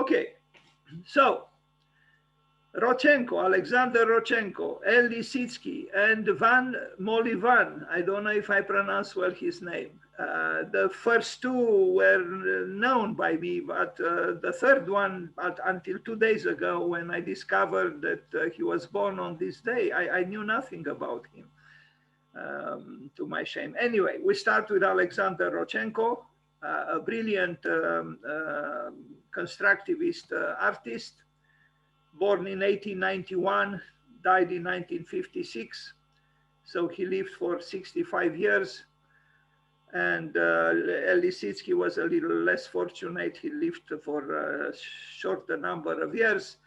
Okay, so Rodchenko, Alexander Rodchenko, Lissitzky, and Molyvann. I don't know if I pronounce well his name. The first two were known by me, but the third one, until 2 days ago, when I discovered that he was born on this day, I knew nothing about him, to my shame. Anyway, we start with Alexander Rodchenko, a brilliant constructivist artist, born in 1891, died in 1956. So he lived for 65 years. And Lissitzky was a little less fortunate. He lived for a shorter number of years.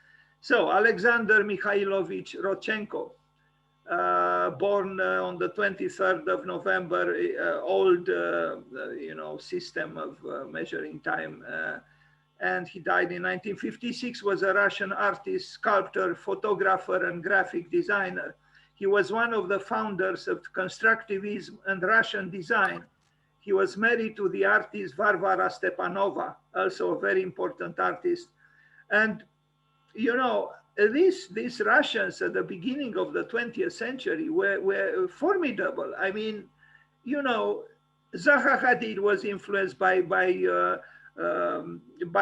So Alexander Mikhailovich Rodchenko, born on the 23rd of November, old system of measuring time. And he died in 1956, was a Russian artist, sculptor, photographer, and graphic designer. He was one of the founders of constructivism and Russian design. He was married to the artist Varvara Stepanova, also a very important artist. And, you know, these Russians at the beginning of the 20th century were formidable. I mean, you know, Zaha Hadid was influenced by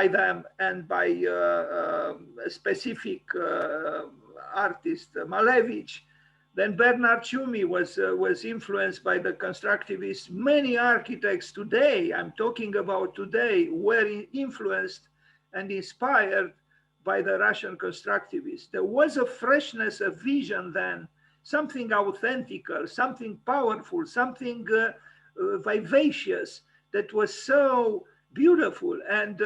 them and by a specific artist, Malevich. Then Bernard Tschumi was influenced by the constructivists. Many architects today, I'm talking about today, were influenced and inspired by the Russian constructivists. There was a freshness of vision then, something authentic, something powerful, something vivacious that was so beautiful. And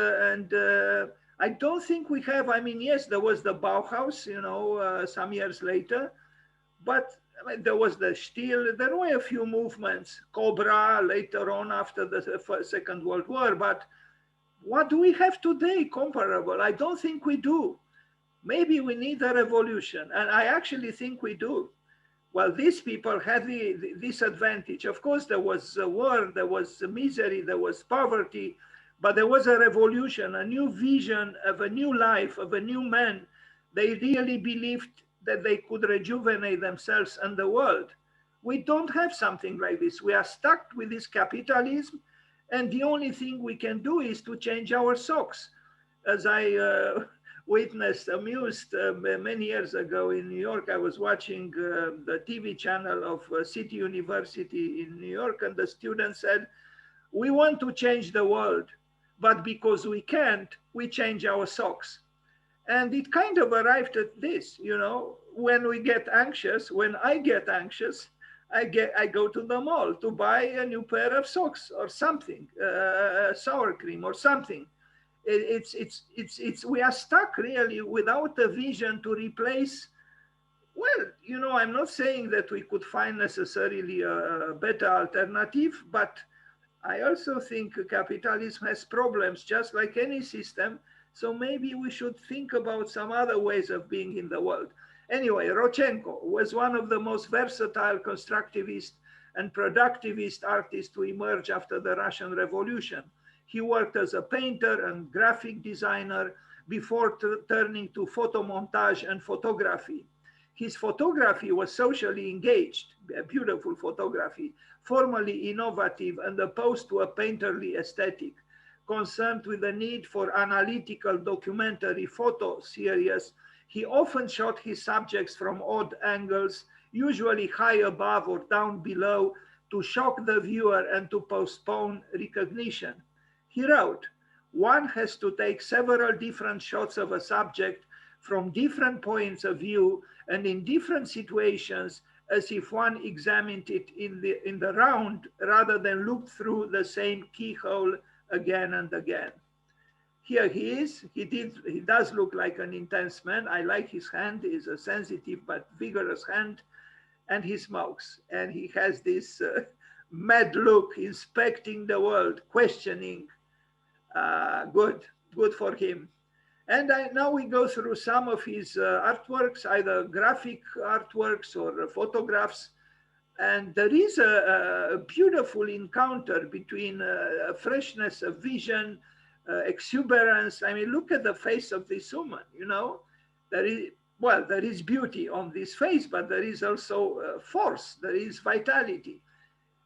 I don't think we have, I mean, yes, there was the Bauhaus, you know, some years later, but I mean, there was the Stil, there were a few movements, Cobra later on after the Second World War, but what do we have today comparable? I don't think we do. Maybe we need a revolution, and I actually think we do. Well, these people had this advantage. Of course, there was a war, there was misery, there was poverty, but there was a revolution, a new vision of a new life, of a new man. They really believed that they could rejuvenate themselves and the world. We don't have something like this. We are stuck with this capitalism, and the only thing we can do is to change our socks. As I witnessed, amused many years ago in New York, I was watching the TV channel of City University in New York, and the student said, we want to change the world, but because we can't, we change our socks. And it kind of arrived at this, you know, when we get anxious, when I get anxious, I go to the mall to buy a new pair of socks or something, sour cream or something. We are stuck really without a vision to replace. Well, you know, I'm not saying that we could find necessarily a better alternative, but I also think capitalism has problems just like any system. So maybe we should think about some other ways of being in the world. Anyway, Rodchenko was one of the most versatile constructivist and productivist artists to emerge after the Russian Revolution. He worked as a painter and graphic designer before turning to photomontage and photography. His photography was socially engaged, a beautiful photography, formally innovative and opposed to a painterly aesthetic, concerned with the need for analytical documentary photo series. He often shot his subjects from odd angles, usually high above or down below, to shock the viewer and to postpone recognition. He wrote, one has to take several different shots of a subject from different points of view and in different situations, as if one examined it in the round rather than looked through the same keyhole again and again. Here he is. He does look like an intense man. I like his hand. He's a sensitive but vigorous hand, and he smokes. And he has this mad look, inspecting the world, questioning. Good for him. And now we go through some of his artworks, either graphic artworks or photographs. And there is a beautiful encounter between a freshness of vision, exuberance. I mean, look at the face of this woman, you know, there is, well, there is beauty on this face, but there is also force, there is vitality.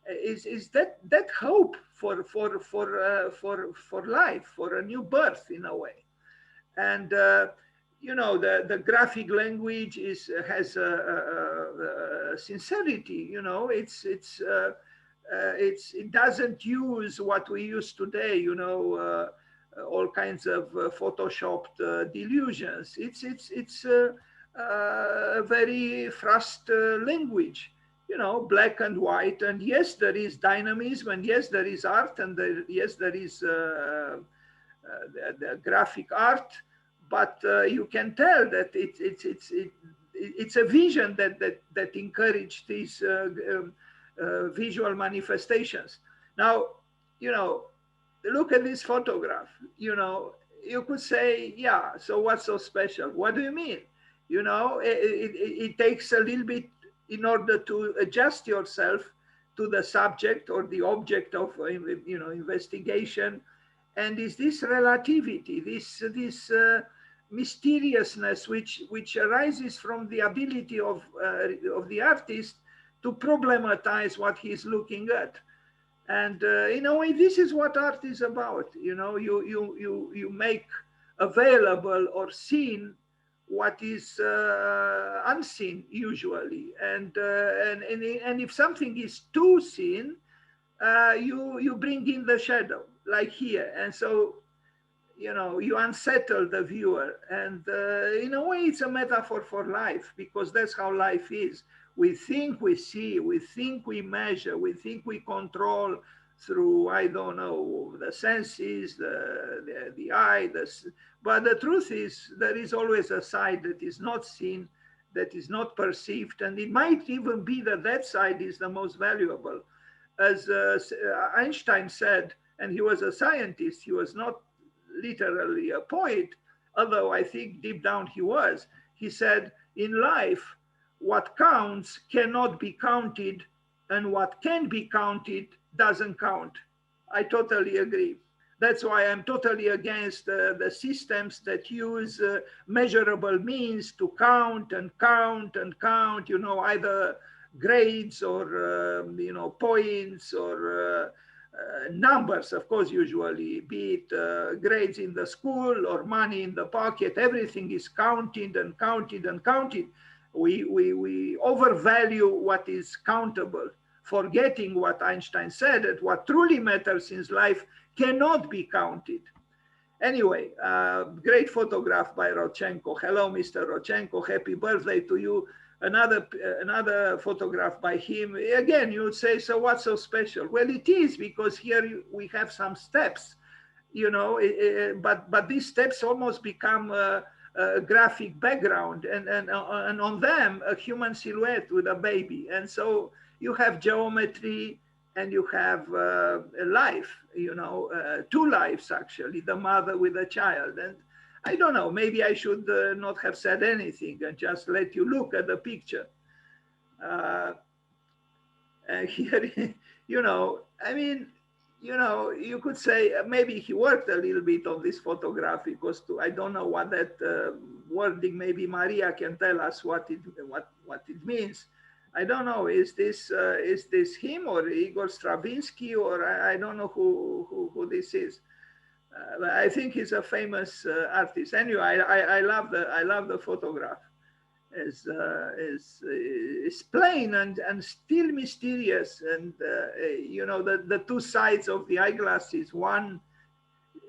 Is that hope for life, for a new birth in a way. And you know, the graphic language has a sincerity. You know, it doesn't use what we use today. You know, all kinds of photoshopped delusions. It's a very fast language. You know, black and white, and yes, there is dynamism, and yes, there is art, and yes, there is the graphic art, but you can tell that it's a vision that encouraged these visual manifestations. Now, you know, look at this photograph. You know, you could say, yeah, so what's so special? What do you mean? You know, it takes a little bit in order to adjust yourself to the subject or the object of, you know, investigation. And is this relativity, this mysteriousness, which arises from the ability of the artist to problematize what he's looking at. And in a way, this is what art is about. You know, you make available or seen what is unseen usually, and if something is too seen, you bring in the shadow, like here, and so, you know, you unsettle the viewer, and in a way, it's a metaphor for life, because that's how life is. We think we see, we think we measure, we think we control through, I don't know, the senses, the eye, but the truth is there is always a side that is not seen, that is not perceived, and it might even be that that side is the most valuable. As Einstein said, and he was a scientist, he was not literally a poet, although I think deep down he was. He said, in life, what counts cannot be counted, and what can be counted doesn't count. I totally agree. That's why I'm totally against the systems that use measurable means to count and count and count, you know, either grades or, you know, points or numbers, of course, usually, be it grades in the school or money in the pocket. Everything is counted and counted and counted. We overvalue what is countable, forgetting what Einstein said, that what truly matters in life cannot be counted. Anyway, great photograph by Rodchenko. Hello, Mr. Rodchenko, happy birthday to you. Another photograph by him. Again, you would say, so what's so special? Well, it is, because here we have some steps, you know, but these steps almost become a graphic background, and on them a human silhouette with a baby, and so you have geometry and you have a life, you know, two lives actually, the mother with the child. And I don't know, maybe I should not have said anything and just let you look at the picture. And here, you know, I mean, you know, you could say maybe he worked a little bit on this photograph, because I don't know what that wording, maybe Maria can tell us what it means. I don't know, is this him or Igor Stravinsky, or I don't know who this is. But I think he's a famous artist. Anyway, I love the photograph. Is plain and still mysterious, and you know, the two sides of the eyeglasses. One,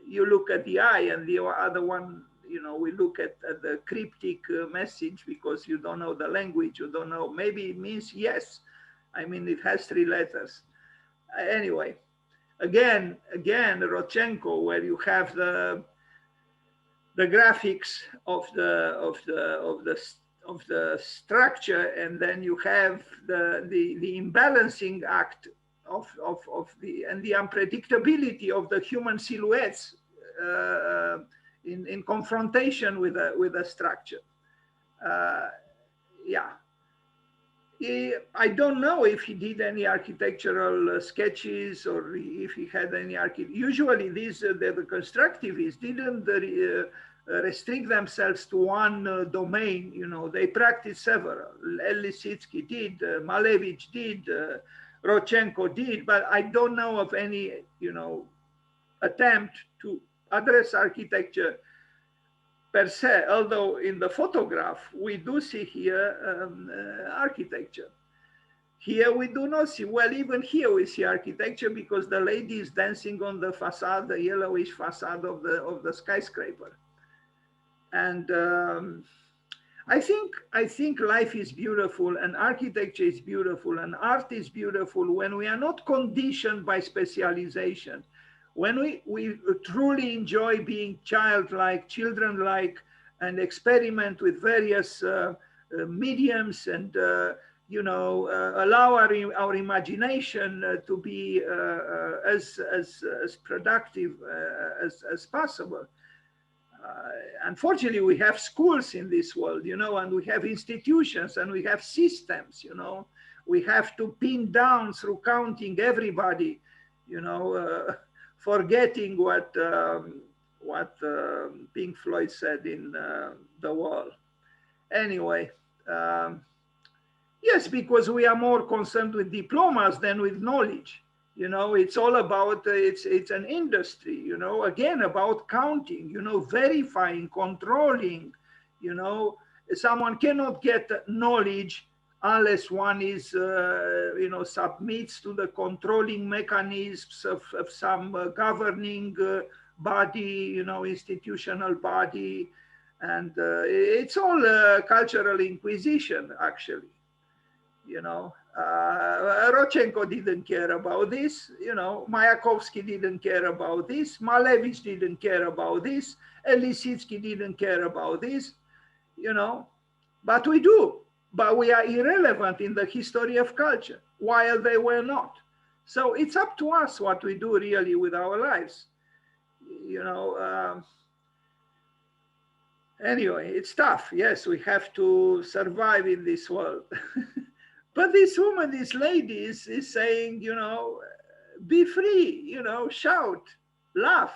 you look at the eye, and the other one, you know, we look at the cryptic message, because you don't know the language, you don't know, maybe it means yes. I mean, it has 3 letters. Anyway, again, Rodchenko, where you have the graphics of the structure, and then you have the imbalancing act of the unpredictability of the human silhouettes in confrontation with a structure. Yeah, I don't know if he did any architectural sketches or if he had any usually these the constructivists didn't restrict themselves to one domain. You know, they practiced several. Lissitzky did, Malevich did, Rodchenko did, but I don't know of any, you know, attempt to address architecture per se, although in the photograph we do see here architecture. Here we do not see, well, even here we see architecture because the lady is dancing on the facade, the yellowish facade of the skyscraper. And I think life is beautiful and architecture is beautiful and art is beautiful when we are not conditioned by specialization. When we truly enjoy being childlike, children-like, and experiment with various mediums and you know, allow our imagination to be as productive as possible. Unfortunately, we have schools in this world, you know, and we have institutions and we have systems, you know. We have to pin down through counting everybody, you know, forgetting what Pink Floyd said in The Wall. Anyway, yes, because we are more concerned with diplomas than with knowledge. You know, it's all about, it's an industry, you know, again, about counting, you know, verifying, controlling, you know, someone cannot get knowledge unless one is, you know, submits to the controlling mechanisms of some governing body, you know, institutional body. And it's all cultural inquisition, actually. You know, Rodchenko didn't care about this, you know, Mayakovsky didn't care about this, Malevich didn't care about this, Lissitzky didn't care about this, you know, but we do, but we are irrelevant in the history of culture, while they were not. So it's up to us what we do really with our lives, you know. Anyway, it's tough. Yes, we have to survive in this world. But this woman, this lady is saying, you know, be free, you know, shout, laugh,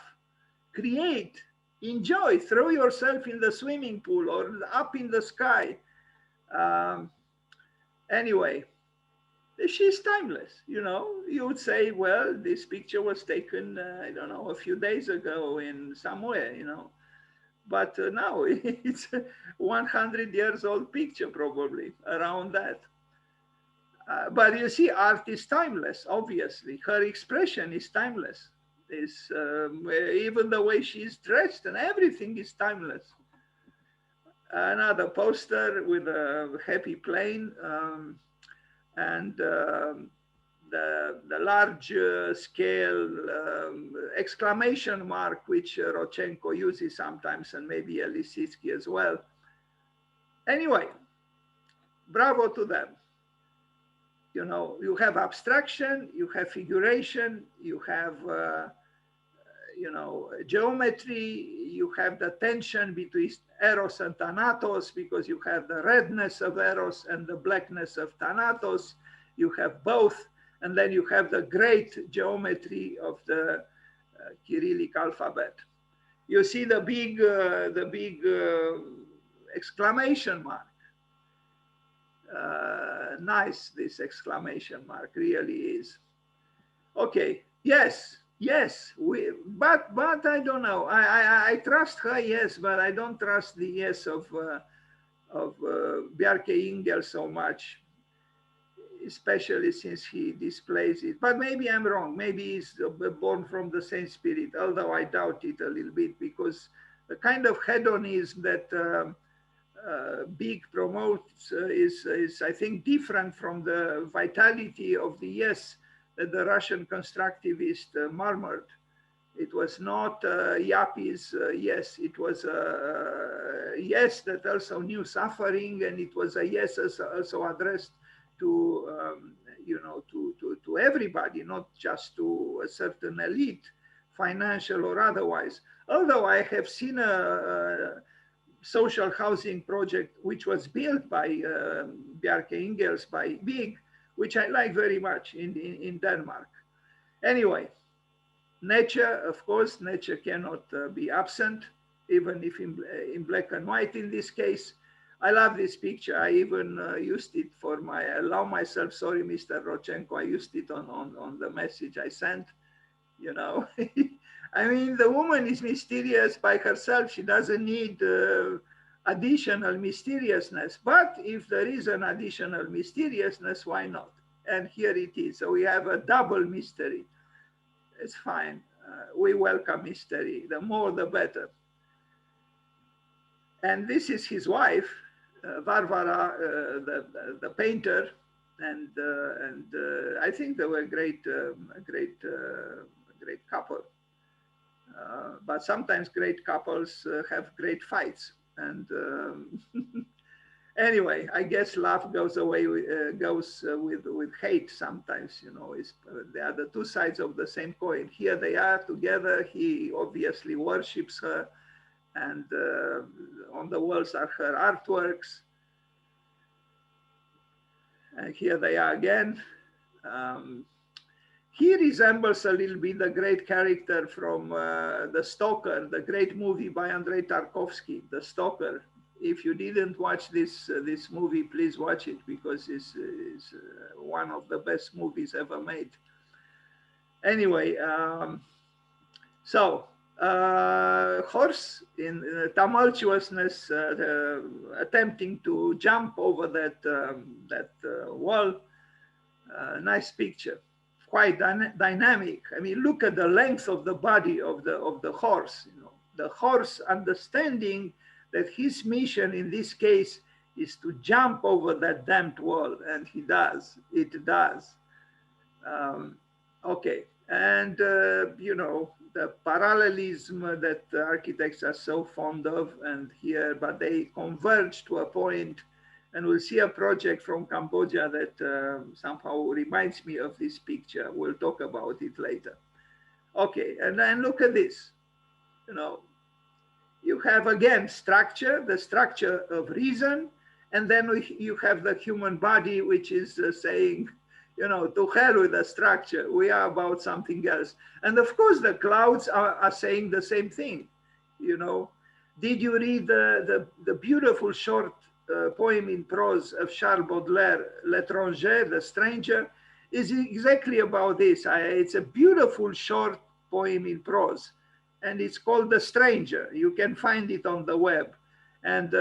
create, enjoy, throw yourself in the swimming pool or up in the sky. Anyway, she's timeless, you know. You would say, well, this picture was taken, I don't know, a few days ago in somewhere, you know. But now it's a 100 years old picture, probably, around that. But you see, art is timeless, obviously. Her expression is timeless. Even the way she's dressed and everything is timeless. Another poster with a happy plane and the large scale exclamation mark, which Rodchenko uses sometimes, and maybe Lissitzky as well. Anyway, bravo to them. You know, you have abstraction, you have figuration, you have, you know, geometry, you have the tension between Eros and Thanatos, because you have the redness of Eros and the blackness of Thanatos. You have both, and then you have the great geometry of the Cyrillic alphabet. You see the big exclamation mark. Nice, this exclamation mark really is. Okay, yes, but I don't know. I trust her, yes, but I don't trust the yes of Bjarke Ingel so much, especially since he displays it. But maybe I'm wrong. Maybe he's born from the same spirit, although I doubt it a little bit, because the kind of hedonism that Big promotes is, I think, different from the vitality of the yes that the Russian constructivist murmured. It was not Yappi's yes, it was a yes that also knew suffering, and it was a yes also addressed to, you know, to everybody, not just to a certain elite, financial or otherwise. Although I have seen social housing project, which was built by Bjarke Ingels, by Big, which I like very much in Denmark. Anyway, nature, of course, nature cannot be absent, even if in black and white in this case. I love this picture. I even used it for my, allow myself, sorry, Mr. Rodchenko, I used it on the message I sent, you know. I mean, the woman is mysterious by herself. She doesn't need additional mysteriousness. But if there is an additional mysteriousness, why not? And here it is. So we have a double mystery. It's fine. We welcome mystery. The more, the better. And this is his wife, Varvara, the painter, and I think they were a great couple. But sometimes great couples have great fights. And anyway, I guess love goes away with hate sometimes. You know, they are the two sides of the same coin. Here they are together. He obviously worships her. And on the walls are her artworks. And here they are again. He resembles a little bit the great character from The Stalker, the great movie by Andrei Tarkovsky, The Stalker. If you didn't watch this movie, please watch it, because it's one of the best movies ever made. Anyway, horse in tumultuousness, attempting to jump over that wall. Nice picture, quite dynamic. I mean, look at the length of the body of the horse. You know, the horse understanding that his mission in this case is to jump over that damned wall, and he does. It does. Okay, and you know, the parallelism that architects are so fond of, and here, but they converge to a point, and we'll see a project from Cambodia that somehow reminds me of this picture. We'll talk about it later. Okay, and then look at this. You know, you have again structure, the structure of reason, and then you have the human body, which is saying, you know, to hell with the structure. We are about something else. And of course, the clouds are saying the same thing. You know, did you read the beautiful short poem in prose of Charles Baudelaire, L'étranger, the stranger? Is exactly about this. It's a beautiful short poem in prose, and it's called The Stranger. You can find it on the web. And,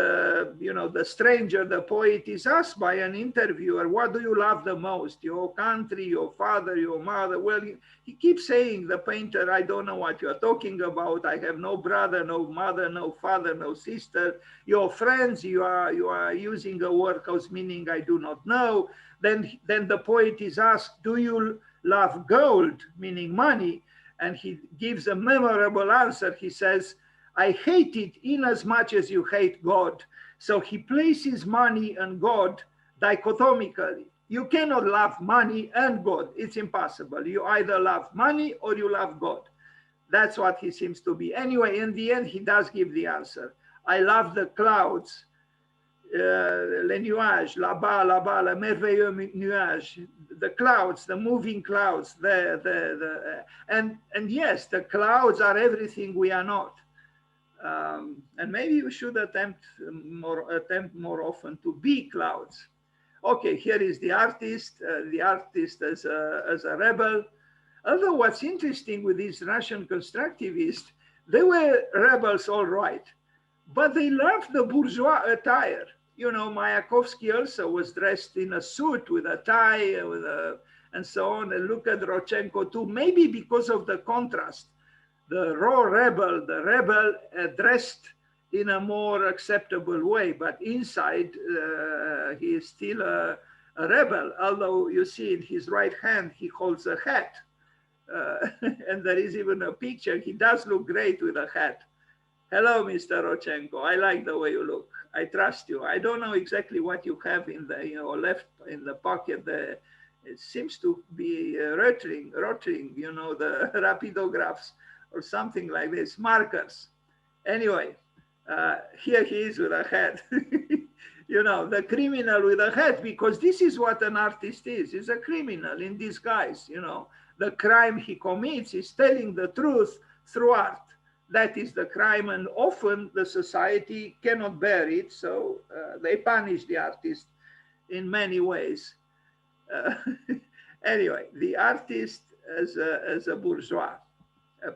you know, the stranger, the poet, is asked by an interviewer, what do you love the most? Your country, your father, your mother? Well, he keeps saying, the painter, I don't know what you're talking about. I have no brother, no mother, no father, no sister. Your friends, you are using a word whose meaning I do not know. Then the poet is asked, do you love gold, meaning money? And he gives a memorable answer. He says, I hate it in as much as you hate God. So he places money and God dichotomically. You cannot love money and God. It's impossible. You either love money or you love God. That's what he seems to be. Anyway, in the end, he does give the answer. I love the clouds, les nuages, là-bas, là-bas, le merveilleux nuage, the clouds, the moving clouds, and yes, the clouds are everything we are not. And maybe we should attempt more often to be clouds. Okay, here is the artist as a rebel. Although what's interesting with these Russian constructivists, they were rebels, all right, but they loved the bourgeois attire. You know, Mayakovsky also was dressed in a suit with a tie, and so on. And look at Rodchenko too, maybe because of the contrast. The raw rebel, the rebel dressed in a more acceptable way, but inside he is still a rebel, although you see in his right hand he holds a hat. And there is even a picture. He does look great with a hat. Hello, Mr. Rodchenko. I like the way you look. I trust you. I don't know exactly what you have in the, you know, left in the pocket there. It seems to be rotring, you know, the rapidographs or something like this, markers. Anyway, Here he is with a hat. You know, the criminal with a hat, because this is what an artist is. He's a criminal in disguise, you know. The crime he commits is telling the truth through art. That is the crime, and often the society cannot bear it, so they punish the artist in many ways. Uh, anyway, the artist as a bourgeois,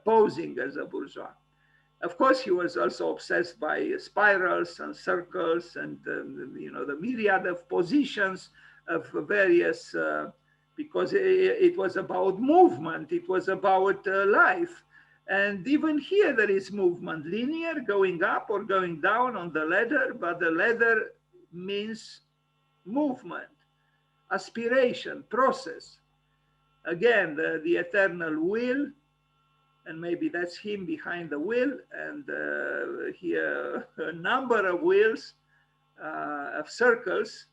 posing as a bourgeois. Of course, he was also obsessed by spirals and circles and you know, the myriad of positions of various, because it was about movement, it was about life. And even here there is movement, linear, going up or going down on the ladder, but the ladder means movement, aspiration, process. Again, the eternal will, and maybe that's him behind the wheel, and here a number of wheels of circles.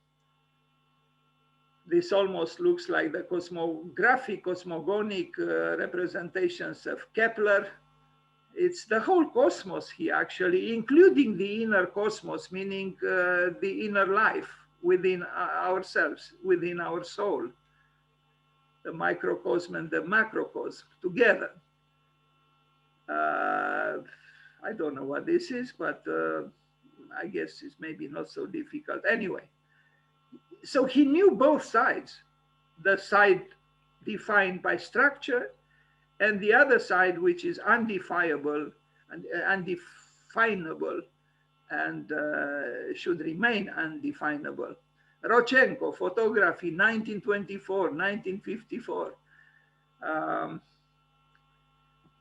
This almost looks like the cosmographic, cosmogonic representations of Kepler. It's the whole cosmos here, actually, including the inner cosmos, meaning the inner life within ourselves, within our soul, the microcosm and the macrocosm together. I don't know what this is, but I guess it's maybe not so difficult. Anyway, so he knew both sides, the side defined by structure and the other side, which is undefinable and undefinable and should remain undefinable. Rodchenko, photography, 1924, 1954.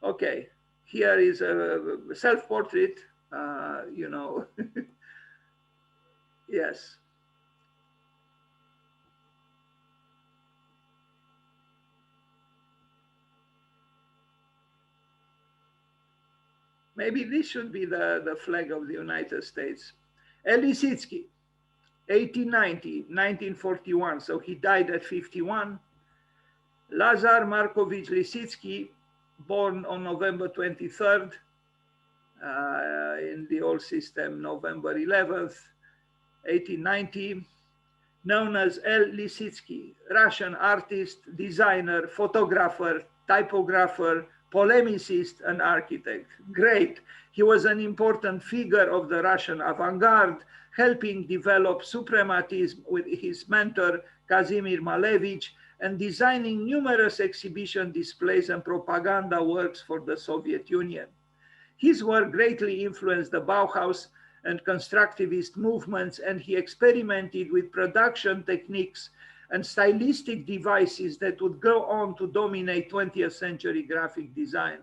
Okay, here is a self-portrait, you know, yes. Maybe this should be the flag of the United States. Lissitzky, 1890, 1941, so he died at 51. Lazar Markovich Lissitzky, born on November 23rd, in the old system, November 11th, 1890, known as L. Lissitzky, Russian artist, designer, photographer, typographer, polemicist, and architect. Great. He was an important figure of the Russian avant-garde, helping develop suprematism with his mentor, Kazimir Malevich, and designing numerous exhibition displays and propaganda works for the Soviet Union. His work greatly influenced the Bauhaus and constructivist movements, and he experimented with production techniques and stylistic devices that would go on to dominate 20th century graphic design.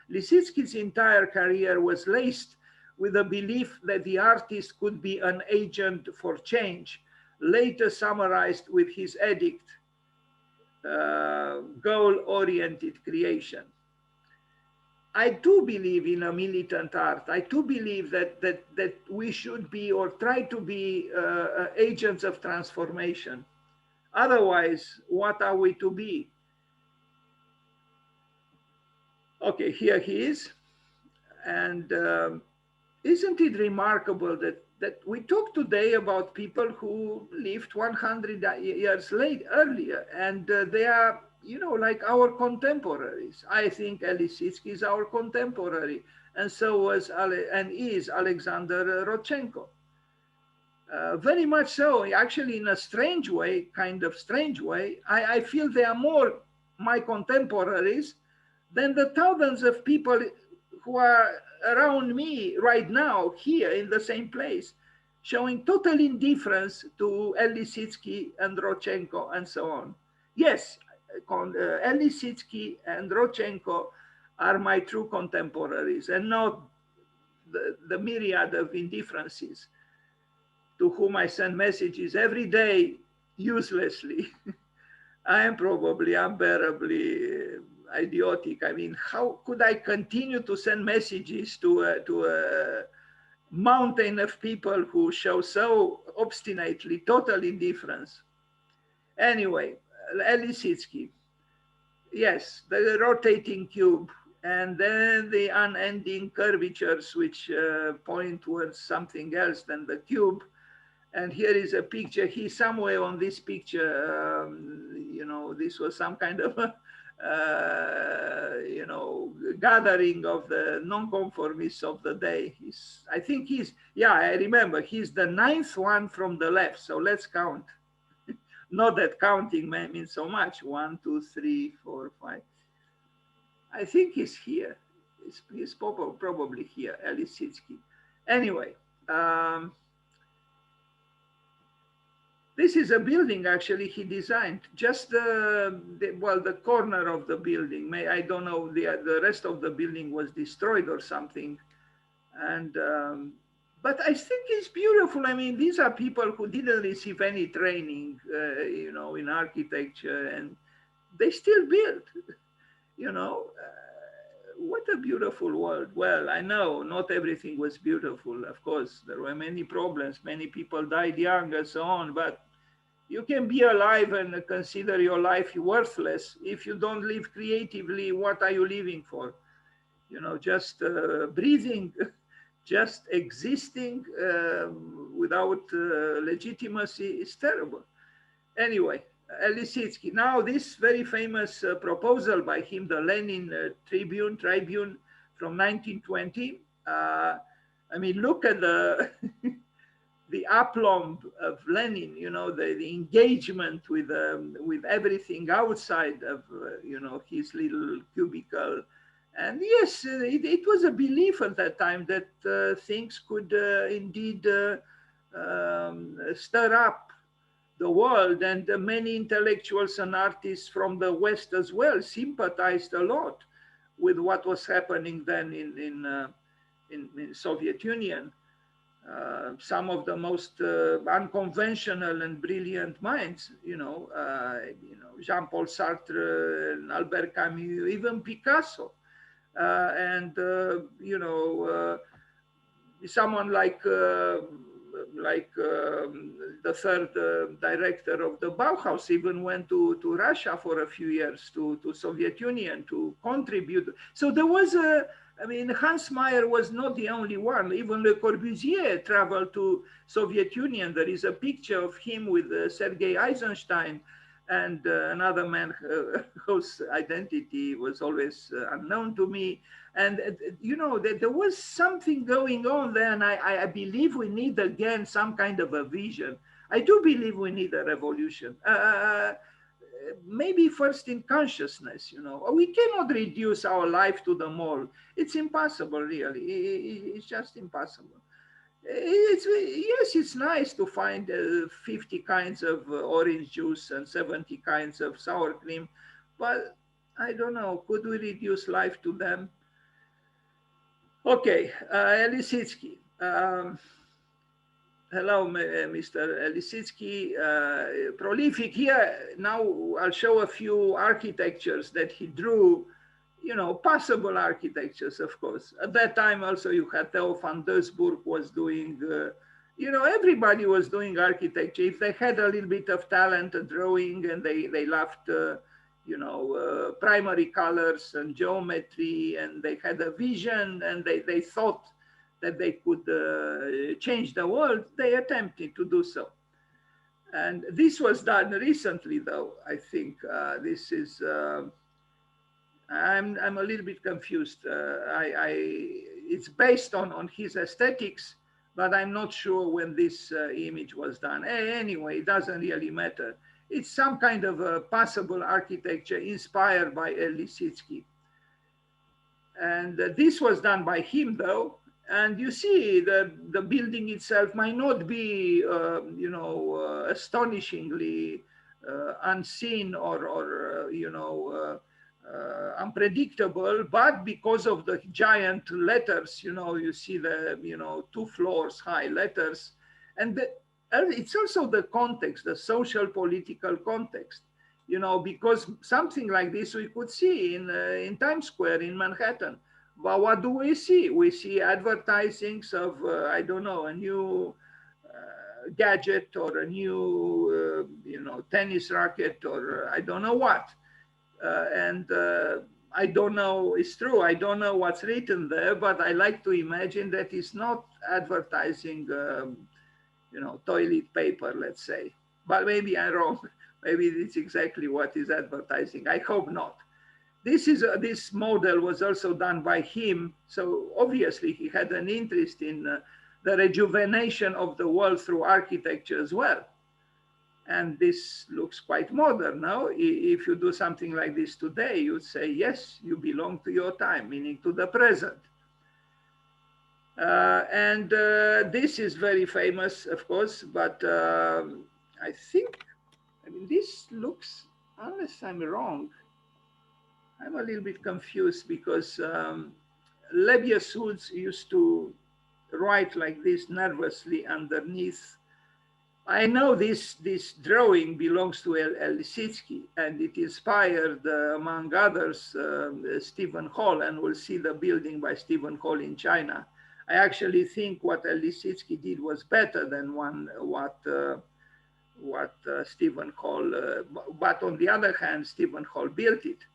Lissitzky's entire career was laced with the belief that the artist could be an agent for change, later summarized with his edict, goal-oriented creation. I do believe in a militant art. I do believe that we should be, or try to be, agents of transformation. Otherwise, what are we to be? Okay, here he is. And isn't it remarkable that we talk today about people who lived 100 years earlier, and they are, you know, like our contemporaries. I think Lissitzky is our contemporary, and so was and is Alexander Rodchenko. Very much so. Actually, in a strange way, kind of strange way, I feel they are more my contemporaries than the thousands of people who are around me right now here in the same place, showing total indifference to Lissitzky and Rodchenko and so on. Yes, Lissitzky and Rodchenko are my true contemporaries, and not the myriad of indifferences to whom I send messages every day uselessly. I am probably unbearably idiotic. I mean, how could I continue to send messages to a mountain of people who show so obstinately total indifference? Anyway, Lissitzky, yes, the rotating cube and then the unending curvatures which point towards something else than the cube. And here is a picture. He's somewhere on this picture. You know, this was some kind of you know, gathering of the nonconformists of the day. I think yeah, I remember, he's the 9th one from the left. So let's count. Not that counting means so much. 1, 2, 3, 4, 5. I think he's here. He's probably here, Lissitzky. Anyway, this is a building actually he designed. Just the corner of the building. I don't know, the rest of the building was destroyed or something. And but I think it's beautiful. I mean, these are people who didn't receive any training, you know, in architecture, and they still build. You know, what a beautiful world. Well, I know not everything was beautiful. Of course, there were many problems. Many people died young and so on. But you can be alive and consider your life worthless if you don't live creatively. What are you living for? You know, just breathing, just existing without legitimacy is terrible. Anyway, Lissitzky. Now, this very famous proposal by him, the Lenin Tribune from 1920. I mean, look at the the aplomb of Lenin. You know, the engagement with everything outside of you know, his little cubicle. And yes, it was a belief at that time that things could indeed stir up the world, and many intellectuals and artists from the West as well sympathized a lot with what was happening then in Soviet Union. Some of the most unconventional and brilliant minds, you know, Jean-Paul Sartre, and Albert Camus, even Picasso, and you know, someone like the third director of the Bauhaus even went to Russia for a few years, to Soviet Union, to contribute. So there was I mean, Hans Meyer was not the only one. Even Le Corbusier traveled to Soviet Union. There is a picture of him with Sergei Eisenstein and another man whose identity was always unknown to me. And, you know, there was something going on there. And I believe we need, again, some kind of a vision. I do believe we need a revolution. Maybe first in consciousness, you know. We cannot reduce our life to the mall. It's impossible, really. It's just impossible. Yes, it's nice to find 50 kinds of orange juice and 70 kinds of sour cream, but I don't know, could we reduce life to them? Okay, Lissitzky. Hello, Mr. Lissitzky, prolific here. Now I'll show a few architectures that he drew, you know, possible architectures, of course. At that time also you had Theo van Doesburg was doing, you know, everybody was doing architecture. If they had a little bit of talent at drawing and they loved, you know, primary colors and geometry, and they had a vision and they thought that they could change the world, they attempted to do so. And this was done recently, though. I think this is, I'm a little bit confused. It's based on his aesthetics, but I'm not sure when this image was done. Anyway, it doesn't really matter. It's some kind of a possible architecture inspired by Lissitzky. And this was done by him, though. And you see the building itself might not be, you know, astonishingly unseen or you know, unpredictable, but because of the giant letters, you know, you see the, you know, 2 floors high letters. And it's also the context, the social political context, you know, because something like this we could see in Times Square in Manhattan. But what do we see? We see advertisings of, I don't know, a new gadget or a new, you know, tennis racket or I don't know what. And I don't know, it's true, I don't know what's written there, but I like to imagine that it's not advertising, toilet paper, let's say. But maybe I'm wrong. Maybe it's exactly what is advertising. I hope not. This model was also done by him, so obviously he had an interest in the rejuvenation of the world through architecture as well. And this looks quite modern now. If you do something like this today, you'd say, yes, you belong to your time, meaning to the present. And this is very famous, of course, but I think, this looks, unless I'm wrong, I'm a little bit confused because Lebesgue used to write like this nervously underneath. I know this drawing belongs to Lissitzky, and it inspired, among others, Stephen Hall, and we'll see the building by Stephen Hall in China. I actually think what Lissitzky did was better than what Stephen Hall, but on the other hand, Stephen Hall built it.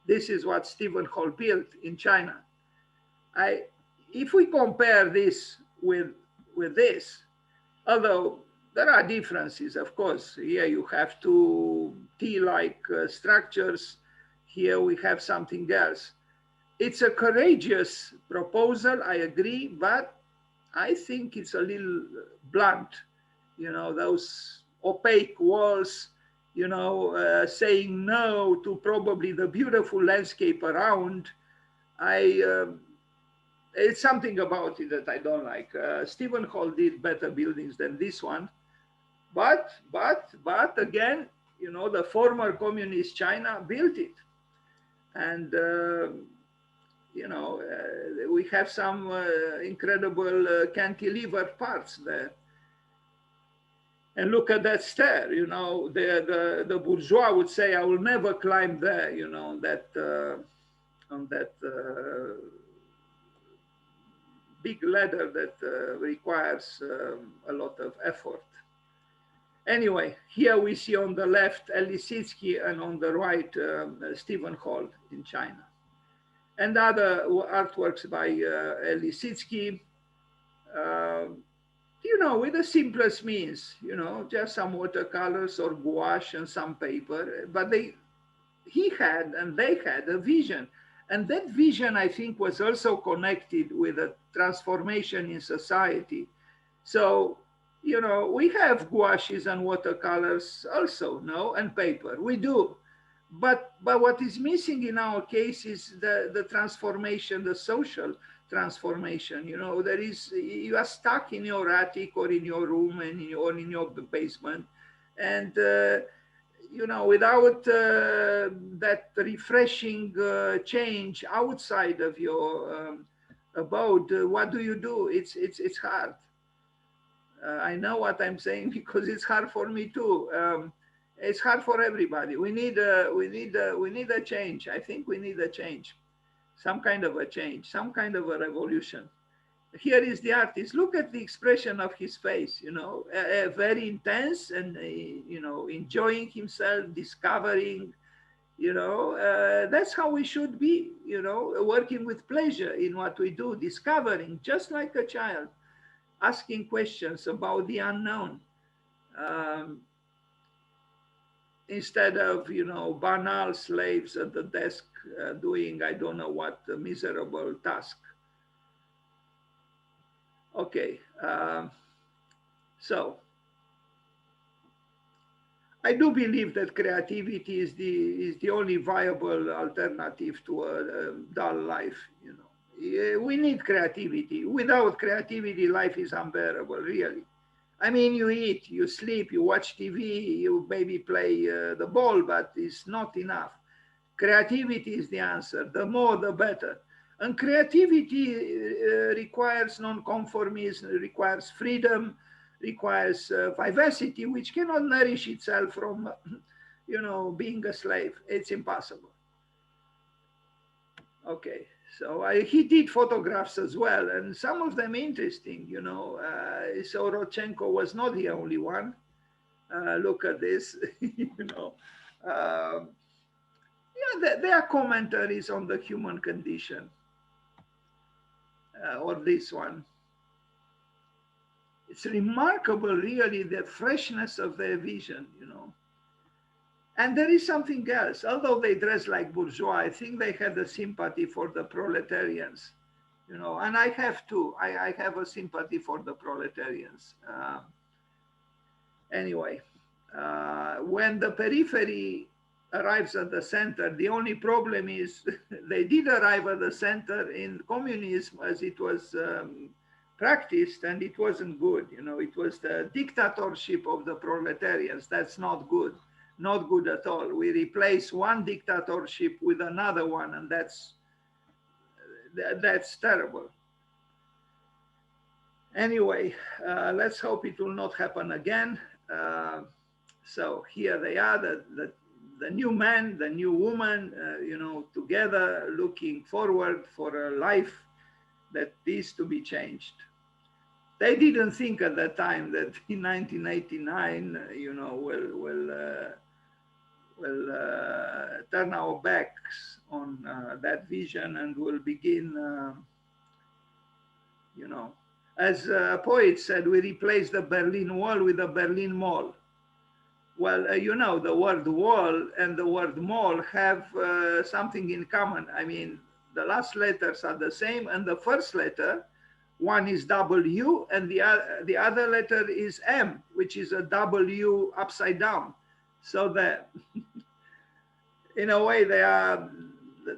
This is what Stephen Hall built in China. If we compare this with this, although there are differences, of course. Here you have two T-like structures. Here we have something else. It's a courageous proposal, I agree, but I think it's a little blunt. Those opaque walls, saying no to probably the beautiful landscape around. It's something about it that I don't like. Stephen Hall did better buildings than this one. But again, the former communist China built it. And, we have some incredible cantilever parts there. And look at that stair, the bourgeois would say, I will never climb there, on that big ladder that requires a lot of effort. Anyway, here we see on the left Lissitzky and on the right Stephen Hall in China. And other artworks by Lissitzky, with the simplest means, just some watercolors or gouache and some paper. But they had a vision. And that vision, I think, was also connected with a transformation in society. So, we have gouaches and watercolors also, and paper. We do. But what is missing in our case is the transformation, the social transformation. You are stuck in your attic or in your room or in your basement. And, without that refreshing change outside of your abode, what do? It's hard. I know what I'm saying because it's hard for me too. It's hard for everybody. We need a change. I think we need a change, some kind of a change, some kind of a revolution. Here is the artist. Look at the expression of his face. Very intense and enjoying himself, discovering. That's how we should be. Working with pleasure in what we do, discovering, just like a child. Asking questions about the unknown instead of, banal slaves at the desk doing, I don't know what, miserable task. Okay, so I do believe that creativity is the only viable alternative to a dull life, We need creativity. Without creativity, life is unbearable, really. I mean, you eat, you sleep, you watch TV, you maybe play the ball, but it's not enough. Creativity is the answer. The more, the better. And creativity requires non-conformism, requires freedom, requires vivacity, which cannot nourish itself from, being a slave. It's impossible. Okay. So he did photographs as well, and some of them interesting, So Rodchenko was not the only one. Look at this, Yeah, there are commentaries on the human condition, or this one. It's remarkable, really, the freshness of their vision, you know. And there is something else. Although they dress like bourgeois, I think they had a sympathy for the proletarians, you know, and I have too. I have a sympathy for the proletarians. Anyway, when the periphery arrives at the center, the only problem is they did arrive at the center in communism as it was practiced, and it wasn't good. You know, it was the dictatorship of the proletarians. That's not good, not good at all. We replace one dictatorship with another one, and that's terrible. Anyway, let's hope it will not happen again. So here they are, the new man, the new woman, you know, together looking forward for a life that is to be changed. They didn't think at that time that in 1989, you know, we'll turn our backs on that vision and will begin, you know, as a poet said, we replace the Berlin Wall with the Berlin Mall. Well, you know, the word wall and the word mall have something in common. I mean, the last letters are the same, and the first letter, one is W, and the other letter is M, which is a W upside down. So that, in a way, they are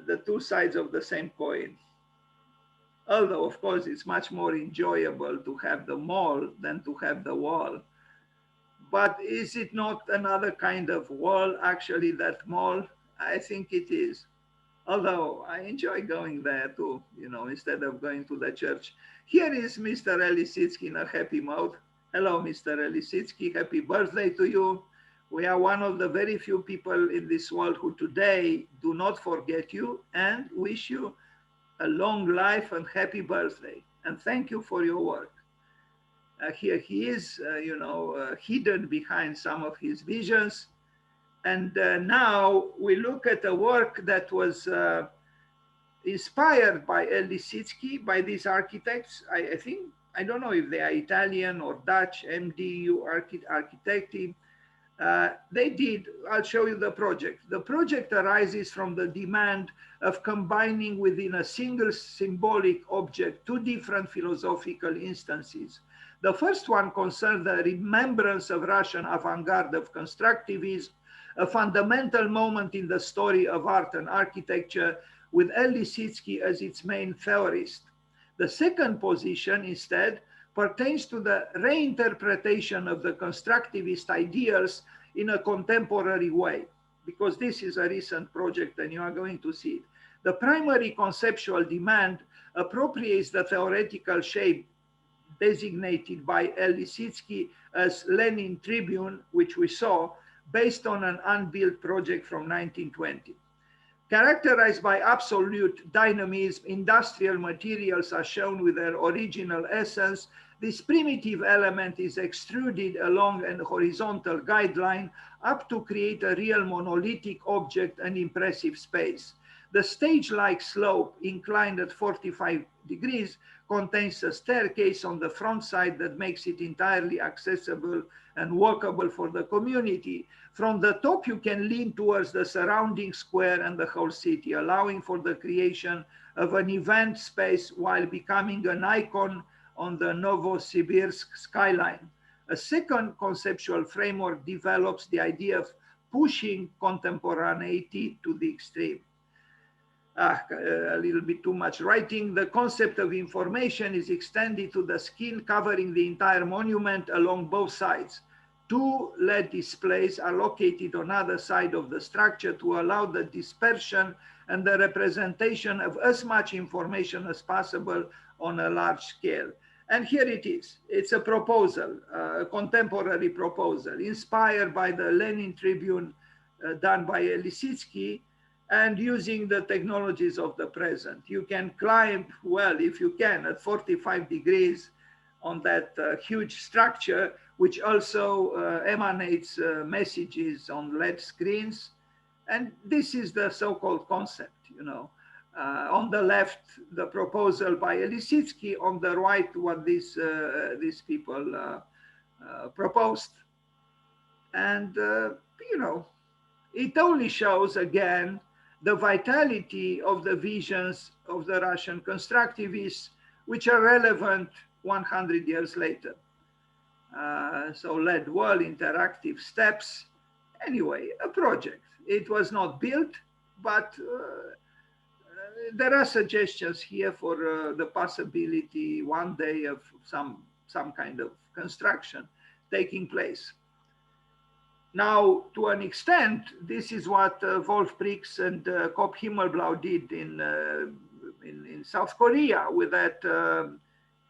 the two sides of the same coin. Although, of course, it's much more enjoyable to have the mall than to have the wall. But is it not another kind of wall, actually, that mall? I think it is. Although I enjoy going there too, you know, instead of going to the church. Here is Mr. Lissitzky in a happy mode. Hello, Mr. Lissitzky, happy birthday to you. We are one of the very few people in this world who today do not forget you and wish you a long life and happy birthday. And thank you for your work. Here he is, you know, hidden behind some of his visions. And now we look at a work that was inspired by Lissitzky, by these architects. I think, I don't know if they are Italian or Dutch, MDU architecti. They did, I'll show you the project. The project arises from the demand of combining within a single symbolic object two different philosophical instances. The first one concerned the remembrance of Russian avant-garde of constructivism, a fundamental moment in the story of art and architecture, with Lissitzky as its main theorist. The second position, instead, pertains to the reinterpretation of the constructivist ideals in a contemporary way, because this is a recent project and you are going to see it. The primary conceptual demand appropriates the theoretical shape designated by Lissitzky as Lenin Tribune, which we saw, based on an unbuilt project from 1920. Characterized by absolute dynamism, industrial materials are shown with their original essence. This primitive element is extruded along an horizontal guideline up to create a real monolithic object and impressive space. The stage-like slope, inclined at 45 degrees, contains a staircase on the front side that makes it entirely accessible and walkable for the community. From the top, you can lean towards the surrounding square and the whole city, allowing for the creation of an event space while becoming an icon on the Novosibirsk skyline. A second conceptual framework develops the idea of pushing contemporaneity to the extreme. A little bit too much writing. The concept of information is extended to the skin covering the entire monument along both sides. Two LED displays are located on either side of the structure to allow the dispersion and the representation of as much information as possible on a large scale. And here it is. It's a proposal, a contemporary proposal, inspired by the Lenin Tribune done by Lissitzky, and using the technologies of the present. You can climb, well, if you can, at 45 degrees on that huge structure, which also emanates messages on LED screens. And this is the so-called concept, you know. On the left, the proposal by Lissitzky, on the right, what these people proposed. And, you know, it only shows again the vitality of the visions of the Russian constructivists, which are relevant 100 years later. So led well, interactive steps. Anyway, a project. It was not built, but there are suggestions here for the possibility one day of some kind of construction taking place. Now, to an extent, this is what Wolf Prix and Kopp Himmelblau did in South Korea with that,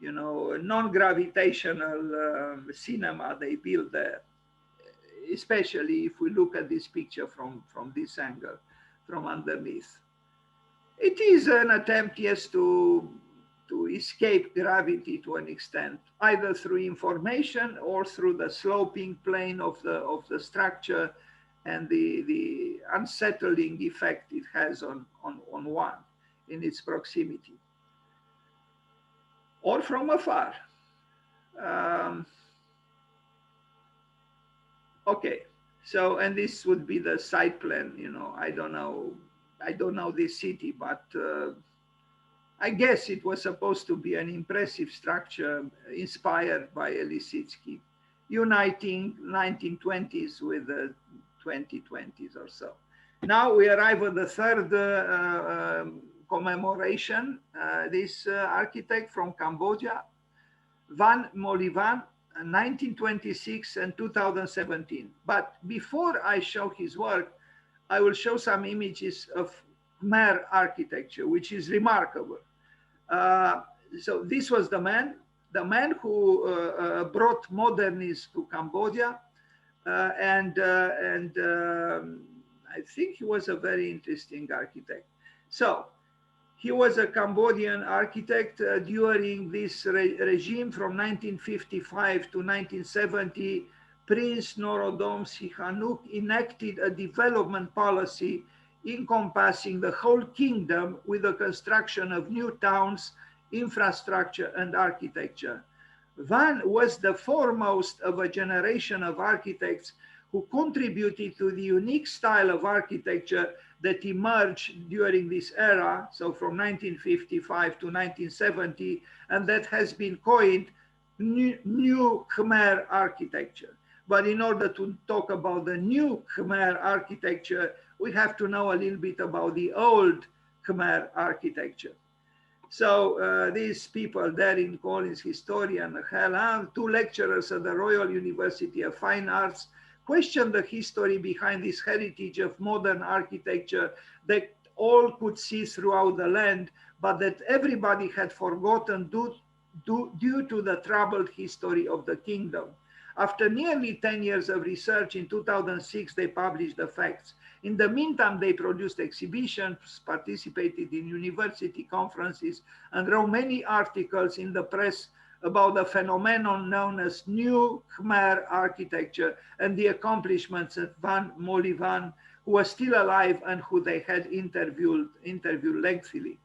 you know, non-gravitational cinema they built there. Especially if we look at this picture from this angle, from underneath. It is an attempt, yes, to escape gravity to an extent, either through information or through the sloping plane of the structure and the unsettling effect it has on one in its proximity. Or from afar. Okay, so, and this would be the site plan, you know, I don't know this city, but I guess it was supposed to be an impressive structure inspired by Lissitzky, uniting 1920s with the 2020s or so. Now we arrive at the third commemoration. This architect from Cambodia, Molyvann, 1926 and 2017. But before I show his work, I will show some images of Khmer architecture, which is remarkable. So this was the man who brought modernism to Cambodia, and I think he was a very interesting architect. So he was a Cambodian architect during this regime from 1955 to 1970. Prince Norodom Sihanouk enacted a development policy encompassing the whole kingdom with the construction of new towns, infrastructure, and architecture. Van was the foremost of a generation of architects who contributed to the unique style of architecture that emerged during this era, so from 1955 to 1970, and that has been coined new Khmer architecture. But in order to talk about the new Khmer architecture, we have to know a little bit about the old Khmer architecture. So these people, Darren Collins, historian, Helen, two lecturers at the Royal University of Fine Arts, questioned the history behind this heritage of modern architecture that all could see throughout the land, but that everybody had forgotten due to the troubled history of the kingdom. After nearly 10 years of research, in 2006, they published the facts. In the meantime, they produced exhibitions, participated in university conferences, and wrote many articles in the press about the phenomenon known as New Khmer architecture and the accomplishments of Van Molyvann, who was still alive and who they had interviewed lengthily.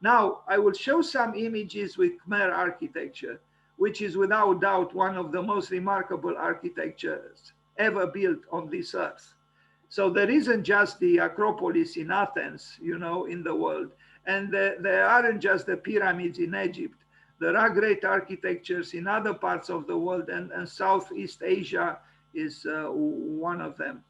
Now, I will show some images with Khmer architecture, which is without doubt one of the most remarkable architectures ever built on this earth. So there isn't just the Acropolis in Athens, you know, in the world, and there aren't just the pyramids in Egypt. There are great architectures in other parts of the world, and Southeast Asia is one of them.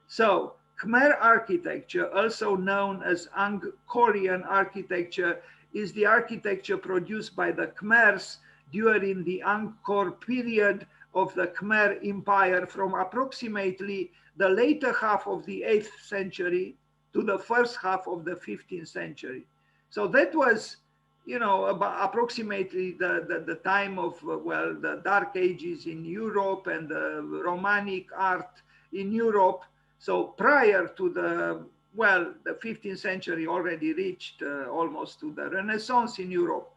So Khmer architecture, also known as Angkorian architecture, is the architecture produced by the Khmers during the Angkor period of the Khmer Empire, from approximately the later half of the 8th century to the first half of the 15th century. So that was, you know, about approximately the time of, well, the Dark Ages in Europe and the Romanic art in Europe. So prior to the 15th century already reached almost to the Renaissance in Europe.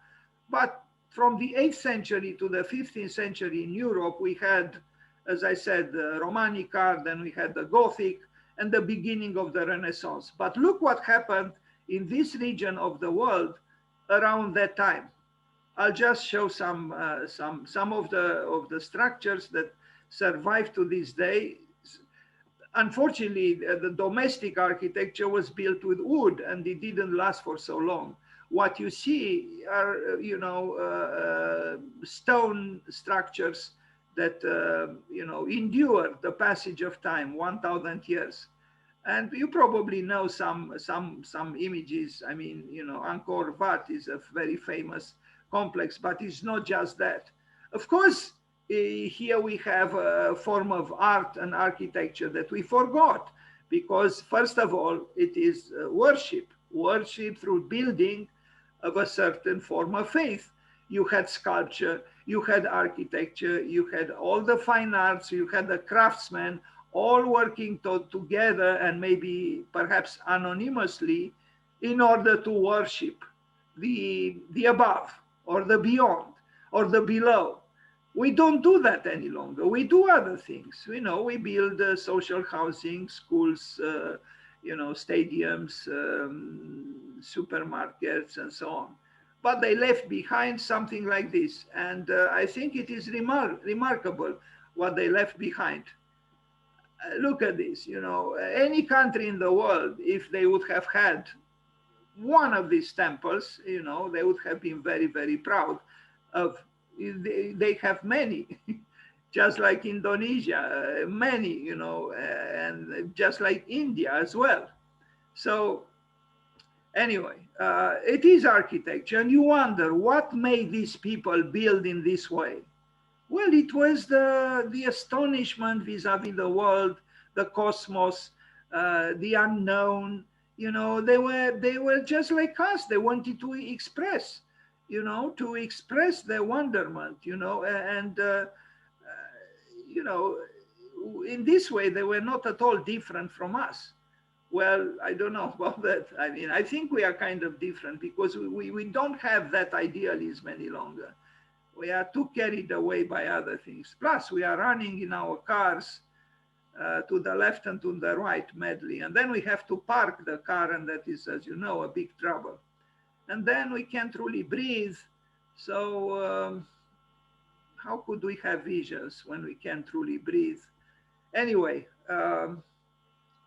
But from the 8th century to the 15th century in Europe, we had, as I said, the Romanic art, then we had the Gothic, and the beginning of the Renaissance. But look what happened in this region of the world around that time. I'll just show some of the structures that survive to this day. Unfortunately, the domestic architecture was built with wood, and it didn't last for so long. What you see are, stone structures that, endure the passage of time, 1,000 years. And you probably know some images. I mean, Angkor Wat is a very famous complex, but it's not just that. Of course, here we have a form of art and architecture that we forgot, because first of all, it is worship through building of a certain form of faith. You had sculpture, you had architecture, you had all the fine arts, you had the craftsmen, all working together and maybe perhaps anonymously in order to worship the above or the beyond or the below. We don't do that any longer. We do other things. We build social housing, schools, stadiums, supermarkets, and so on. But they left behind something like this. And I think it is remarkable what they left behind. Look at this, any country in the world, if they would have had one of these temples, they would have been very, very proud of. They have many, just like Indonesia, many, and just like India as well. So anyway, it is architecture, and you wonder what made these people build in this way. Well, it was the astonishment vis-a-vis the world, the cosmos, the unknown. They were just like us. They wanted to express, their wonderment, and in this way they were not at all different from us. Well, I don't know about that. I mean, I think we are kind of different because we don't have that idealism any longer. We are too carried away by other things. Plus, we are running in our cars to the left and to the right madly. And then we have to park the car, and that is, as you know, a big trouble. And then we can't really breathe. So how could we have visions when we can't truly breathe? Anyway, I'm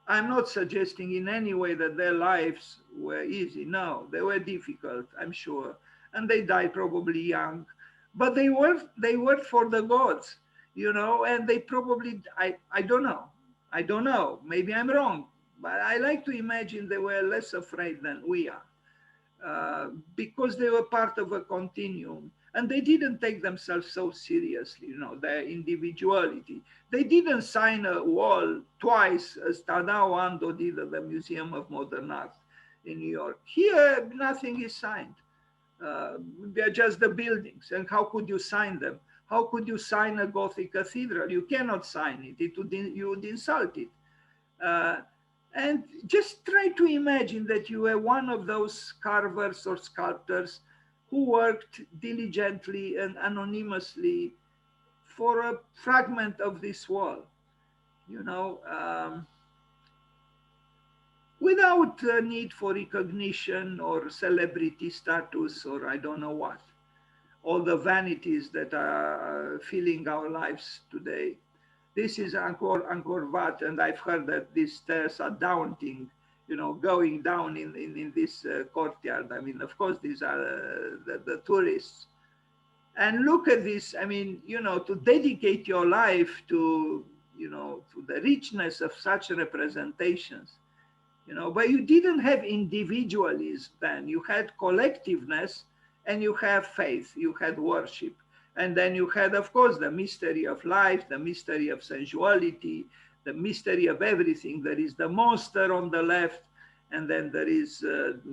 not suggesting in any way that their lives were easy. No, they were difficult, I'm sure. And they died probably young. But they worked for the gods, and they probably, I don't know. I don't know. Maybe I'm wrong. But I like to imagine they were less afraid than we are, because they were part of a continuum. And they didn't take themselves so seriously, their individuality. They didn't sign a wall twice, as Tadao Ando did at the Museum of Modern Art in New York. Here, nothing is signed. They're just the buildings. And how could you sign them? How could you sign a Gothic cathedral? You cannot sign it. You would insult it. And just try to imagine that you were one of those carvers or sculptors who worked diligently and anonymously for a fragment of this world, without a need for recognition or celebrity status or I don't know what. All the vanities that are filling our lives today. This is Angkor Wat, and I've heard that these stairs are daunting, going down in this courtyard. I mean, of course, these are the tourists. And look at this, I mean, to dedicate your life to, to the richness of such representations, but you didn't have individualism then. You had collectiveness, and you have faith, you had worship. And then you had, of course, the mystery of life, the mystery of sensuality, the mystery of everything. There is the monster on the left, and then there is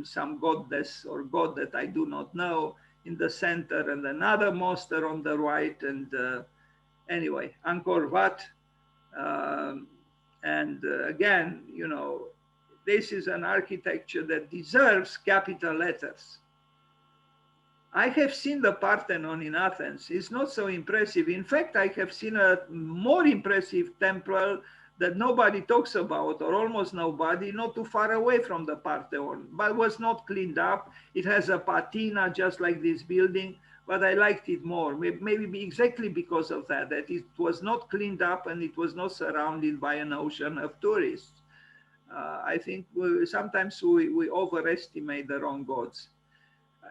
some goddess or god that I do not know in the center, and another monster on the right. And anyway, Angkor Wat. And again, this is an architecture that deserves capital letters. I have seen the Parthenon in Athens. It's not so impressive. In fact, I have seen a more impressive temple that nobody talks about, or almost nobody, not too far away from the Parthenon, but was not cleaned up. It has a patina just like this building, but I liked it more, maybe exactly because of that it was not cleaned up and it was not surrounded by an ocean of tourists. I think sometimes we overestimate the wrong gods.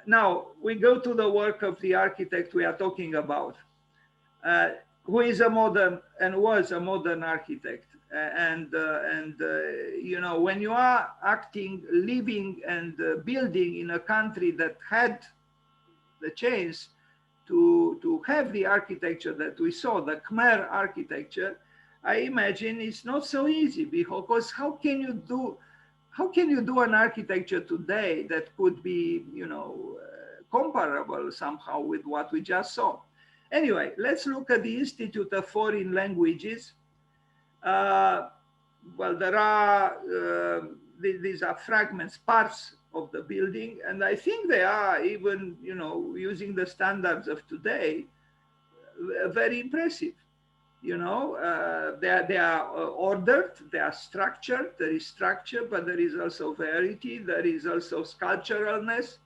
Now, we go to the work of the architect we are talking about, who is a modern and was a modern architect. You know, when you are acting, living, and building in a country that had the chance to have the architecture that we saw, the Khmer architecture, I imagine it's not so easy, because how can you do an architecture today that could be, you know, comparable somehow with what we just saw? Anyway, let's look at the Institute of Foreign Languages. Well, there are, these are fragments, parts of the building, and I think they are, even, you know, using the standards of today, very impressive. You know, they are ordered, they are structured, there is structure, but there is also variety, there is also sculpturalness,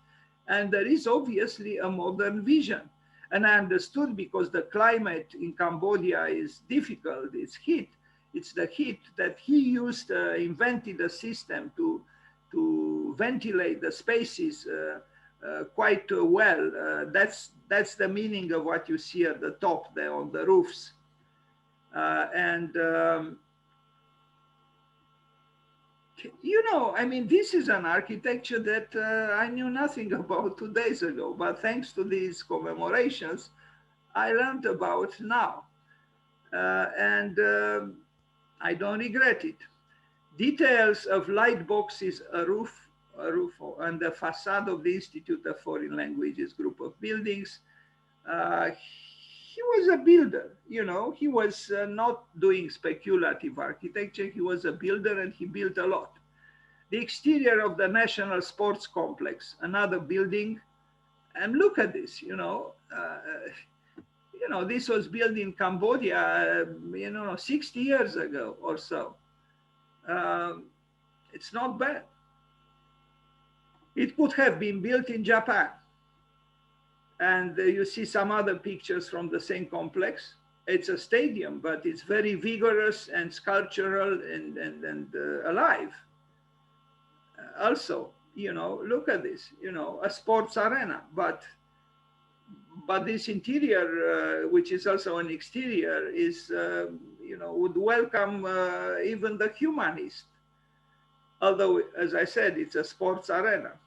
and there is obviously a modern vision. And I understood, because the climate in Cambodia is difficult, it's heat. It's the heat that he used, invented a system to ventilate the spaces quite well. That's the meaning of what you see at the top there on the roofs. You know, I mean, this is an architecture that I knew nothing about 2 days ago, but thanks to these commemorations, I learned about now. I don't regret it. Details of light boxes, a roof, and the facade of the Institute of Foreign Languages group of buildings. He was a builder, you know, he was not doing speculative architecture, he was a builder, and he built a lot. The exterior of the National Sports Complex, another building, and look at this, you know, this was built in Cambodia, 60 years ago or so. It's not bad. It could have been built in Japan. And you see some other pictures from the same complex. It's a stadium, but it's very vigorous and sculptural and alive. Also, you know, look at this, you know, a sports arena, but this interior, which is also an exterior, is, you know, would welcome even the humanist. Although, as I said, it's a sports arena.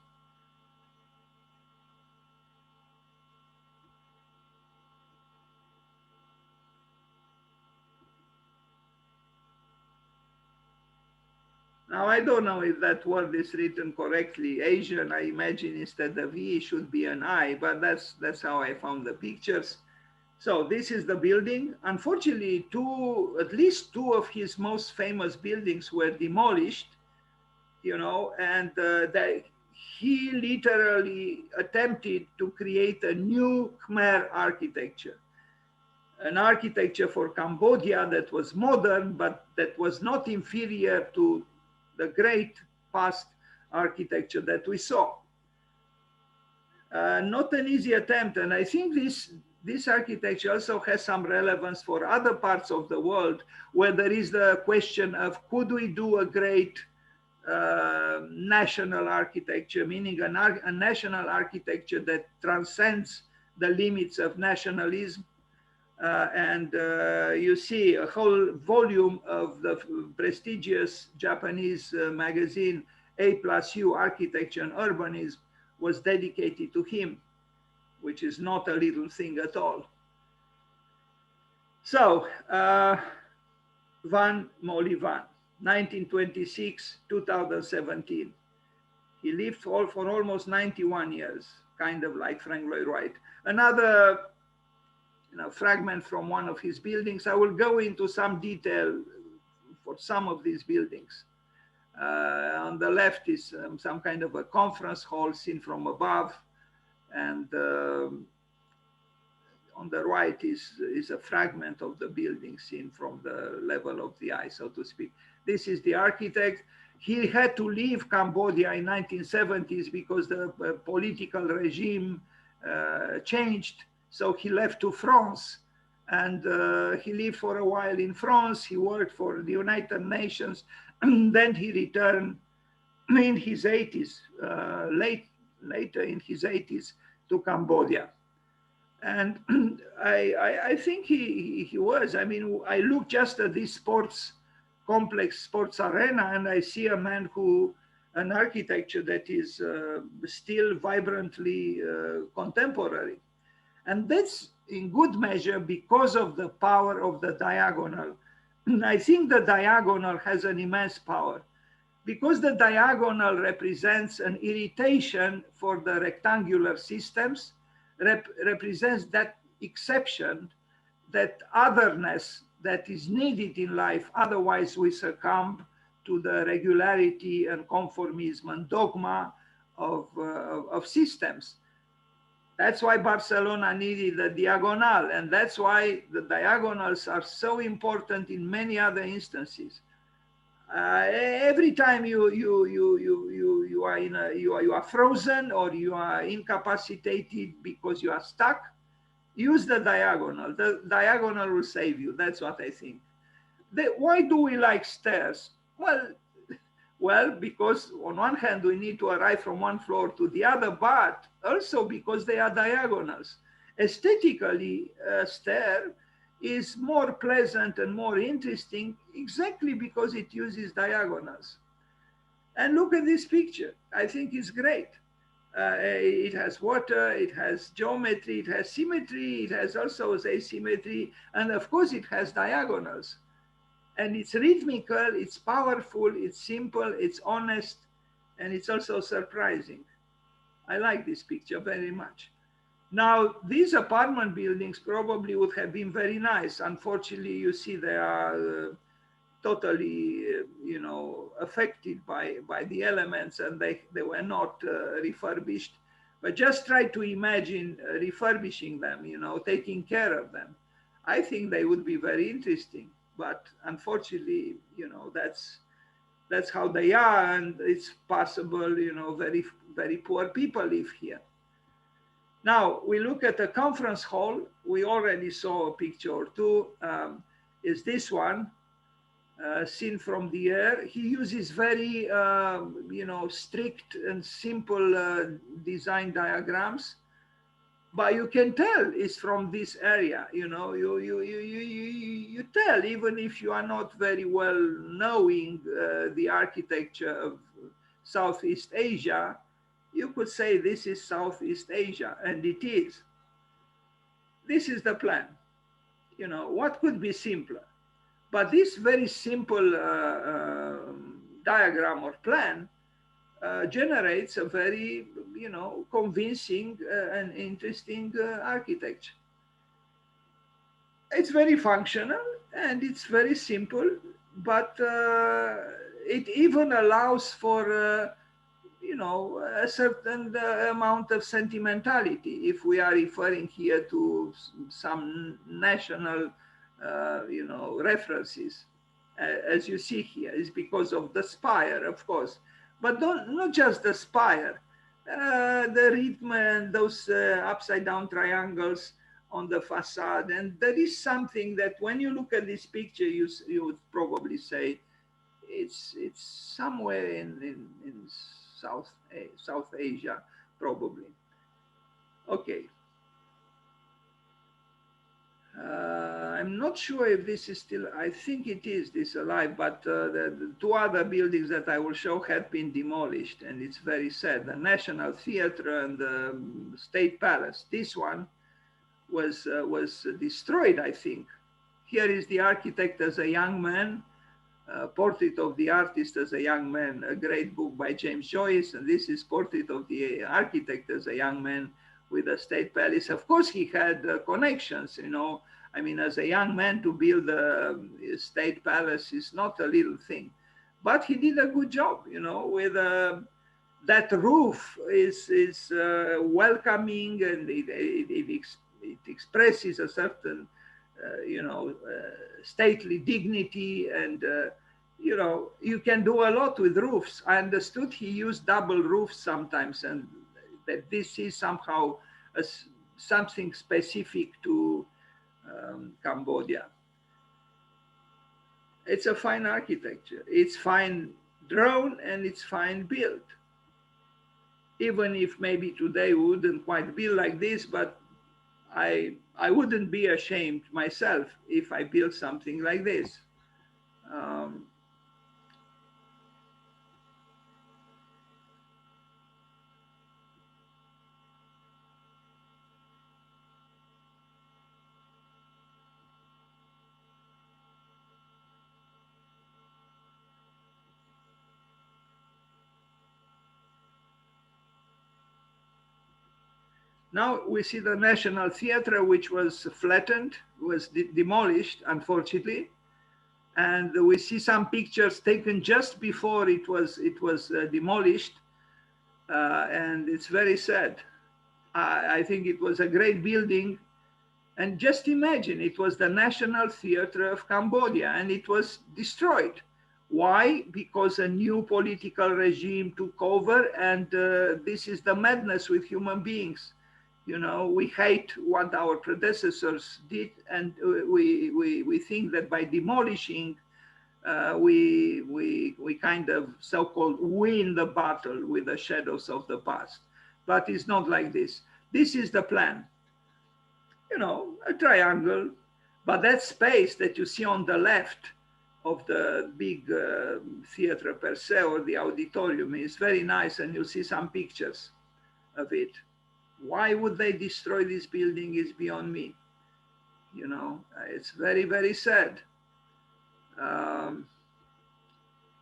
Now, I don't know if that word is written correctly. Asian, I imagine instead of E should be an I, but that's how I found the pictures. So this is the building. Unfortunately, at least two of his most famous buildings were demolished, you know, and he literally attempted to create a new Khmer architecture. An architecture for Cambodia that was modern, but that was not inferior to the great past architecture that we saw. Not an easy attempt, and I think this architecture also has some relevance for other parts of the world where there is the question of, could we do a great national architecture, meaning a national architecture that transcends the limits of nationalism. You see a whole volume of the prestigious Japanese magazine A+U, Architecture and Urbanism, was dedicated to him, which is not a little thing at all. So, Van Molyvann, 1926, 2017. He lived for almost 91 years, kind of like Frank Lloyd Wright. Another fragment from one of his buildings. I will go into some detail for some of these buildings. On the left is some kind of a conference hall seen from above. And On the right is a fragment of the building seen from the level of the eye, so to speak. This is the architect. He had to leave Cambodia in 1970s because the political regime changed. So he left to France, and he lived for a while in France. He worked for the United Nations. Then he returned in his 80s, later in his 80s, to Cambodia. And I think he was. I mean, I look just at this sports complex, sports arena, and I see a man an architecture that is still vibrantly contemporary. And that's in good measure because of the power of the diagonal. I think the diagonal has an immense power because the diagonal represents an irritation for the rectangular systems, represents that exception, that otherness that is needed in life. Otherwise, we succumb to the regularity and conformism and dogma of systems. That's why Barcelona needed the diagonal, and that's why the diagonals are so important in many other instances. Every time you are frozen or you are incapacitated because you are stuck, use the diagonal. The diagonal will save you. That's what I think. Why do we like stairs? Well, because on one hand, we need to arrive from one floor to the other, but also because they are diagonals. Aesthetically, a stair is more pleasant and more interesting exactly because it uses diagonals. And look at this picture. I think it's great. It has water, it has geometry, it has symmetry, it has also asymmetry, and of course it has diagonals. And it's rhythmical, it's powerful, it's simple, it's honest, and it's also surprising. I like this picture very much. Now, these apartment buildings probably would have been very nice. Unfortunately, you see they are totally, affected by the elements, and they were not refurbished. But just try to imagine refurbishing them, taking care of them. I think they would be very interesting. But unfortunately, that's how they are, and it's possible, very, very poor people live here. Now, we look at the conference hall. We already saw a picture or two. Is this one seen from the air? He uses very, strict and simple design diagrams. But you can tell it's from this area, you tell, even if you are not very well knowing the architecture of Southeast Asia, you could say this is Southeast Asia, and it is. This is the plan. What could be simpler? But this very simple diagram or plan generates a very, convincing and interesting architecture. It's very functional and it's very simple, but it even allows for, a certain amount of sentimentality. If we are referring here to some national, references, as you see here, is because of the spire, of course. But not just the spire, the rhythm and those upside down triangles on the facade. And there is something that when you look at this picture, you would probably say it's somewhere in South Asia, probably. Okay. I'm not sure if this is still, I think it is this alive, but the two other buildings that I will show have been demolished, and it's very sad. The National Theatre and the State Palace. This one was destroyed, I think. Here is the architect as a young man, Portrait of the Artist as a Young Man, a great book by James Joyce, and this is Portrait of the Architect as a Young Man with the State Palace. Of course, he had connections, I mean, as a young man to build a State Palace is not a little thing. But he did a good job, with that roof is welcoming, and it expresses a certain, stately dignity, and you can do a lot with roofs. I understood he used double roofs sometimes, and that this is somehow something specific to Cambodia. It's a fine architecture. It's fine drawn and it's fine built. Even if maybe today we wouldn't quite build like this, but I wouldn't be ashamed myself if I built something like this. Now we see the National Theatre, which was flattened, was demolished, unfortunately. And we see some pictures taken just before it was demolished. And it's very sad. I think it was a great building. And just imagine, it was the National Theatre of Cambodia, and it was destroyed. Why? Because a new political regime took over, and this is the madness with human beings. We hate what our predecessors did, and we think that by demolishing, we kind of so-called win the battle with the shadows of the past. But it's not like this. This is the plan. A triangle, but that space that you see on the left of the big theater per se, or the auditorium, is very nice, and you'll see some pictures of it. Why would they destroy this building is beyond me. It's very, very sad.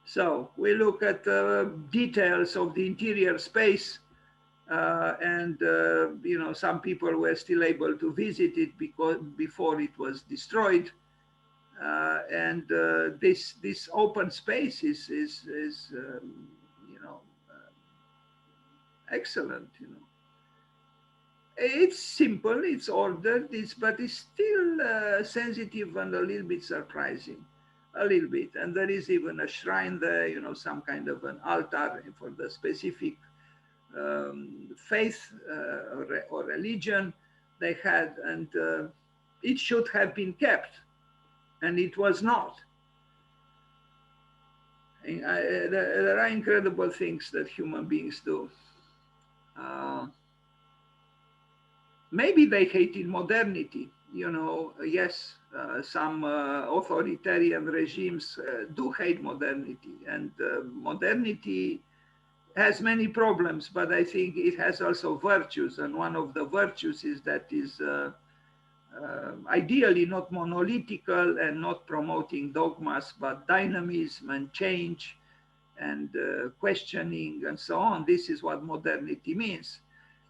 So we look at the details of the interior space, and some people were still able to visit it because before it was destroyed. And this open space is excellent. It's simple, it's ordered, but it's still sensitive and a little bit surprising, a little bit. And there is even a shrine there, some kind of an altar for the specific faith or religion they had, and it should have been kept, and it was not. There are incredible things that human beings do. Maybe they hated modernity. Yes, some authoritarian regimes do hate modernity, and modernity has many problems, but I think it has also virtues, and one of the virtues is that is ideally not monolithical and not promoting dogmas, but dynamism and change and questioning and so on. This is what modernity means.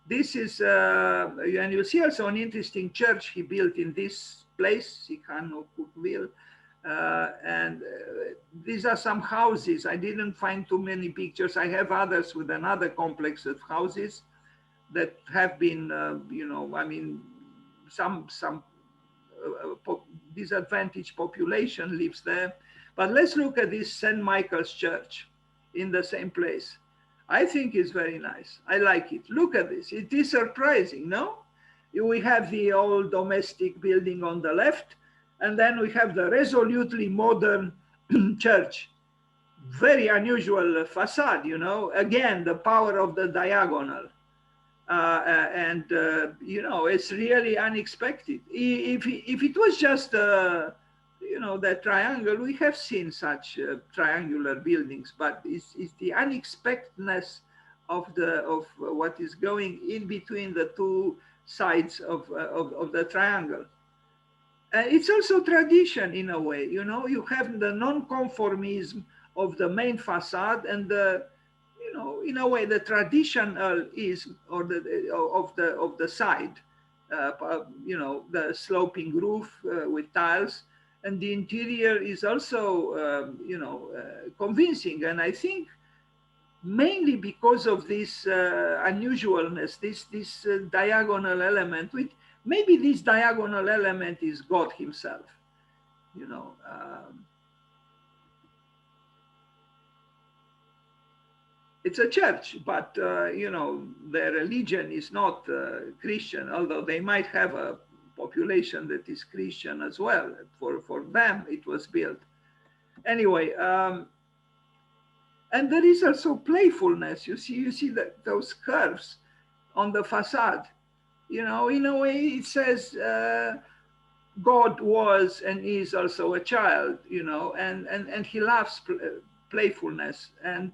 This is, and you see also an interesting church he built in this place, Sikhanokukville, and these are some houses. I didn't find too many pictures. I have others with another complex of houses that have been, some disadvantaged population lives there. But let's look at this St. Michael's Church in the same place. I think it's very nice. I like it. Look at this. It is surprising, no? We have the old domestic building on the left, and then we have the resolutely modern church. Very unusual facade, Again, the power of the diagonal. It's really unexpected. If it was just that triangle, we have seen such triangular buildings, but it's the unexpectedness of what is going in between the two sides of the triangle. It's also tradition in a way. You have the non-conformism of the main facade, and in a way the traditional is of the side. The sloping roof with tiles. And the interior is also, convincing. And I think mainly because of this unusualness, this diagonal element, maybe this diagonal element is God himself, you know. It's a church, but you know, their religion is not Christian, although they might have a population that is Christian as well. For them, it was built. Anyway, and there is also playfulness. You see that those curves on the facade. You know, in a way, it says God was and is also a child. You know, and he loves playfulness. And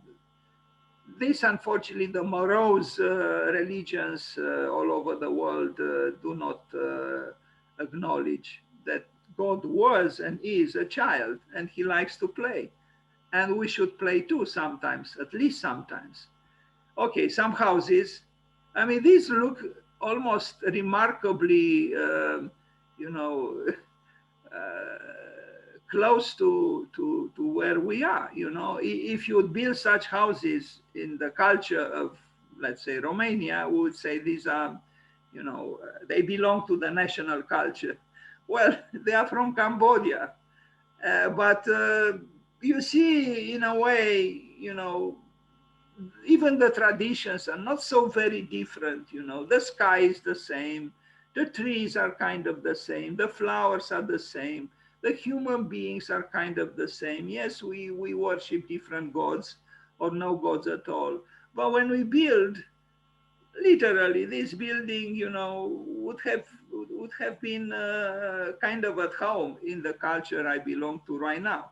this, unfortunately, the morose religions all over the world do not acknowledge that God was and is a child, and he likes to play. And we should play too sometimes, at least sometimes. Okay, some houses, I mean, these look almost remarkably, you know, close to where we are. You know, if you would build such houses in the culture of, let's say, Romania, we would say these are, you know, they belong to the national culture. Well, they are from Cambodia, but you see, in a way, you know, even the traditions are not so very different. You know, the sky is the same, the trees are kind of the same, the flowers are the same, the human beings are kind of the same. Yes, we worship different gods or no gods at all. But when we build, literally, this building, you know, would have been kind of at home in the culture I belong to right now.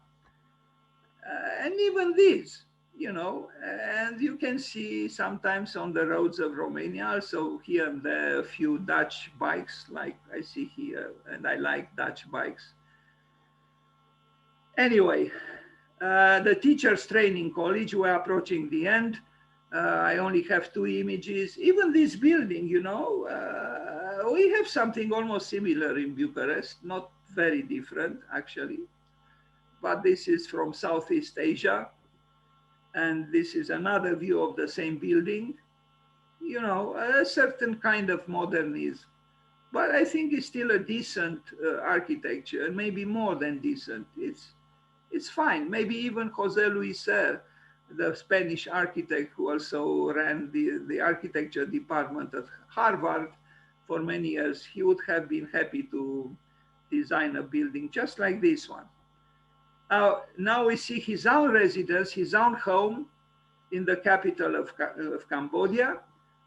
And even this, you know, and you can see sometimes on the roads of Romania, also here and there, a few Dutch bikes, like I see here, and I like Dutch bikes. Anyway, the teachers training college, we're approaching the end. I only have 2 images. Even this building, you know, we have something almost similar in Bucharest, not very different actually, but this is from Southeast Asia. And this is another view of the same building, you know, a certain kind of modernism. But I think it's still a decent architecture, and maybe more than decent. It's fine. Maybe even Jose Luis Ser, the Spanish architect who also ran the architecture department at Harvard for many years, he would have been happy to design a building just like this one. Now we see his own residence, his own home in the capital of Cambodia.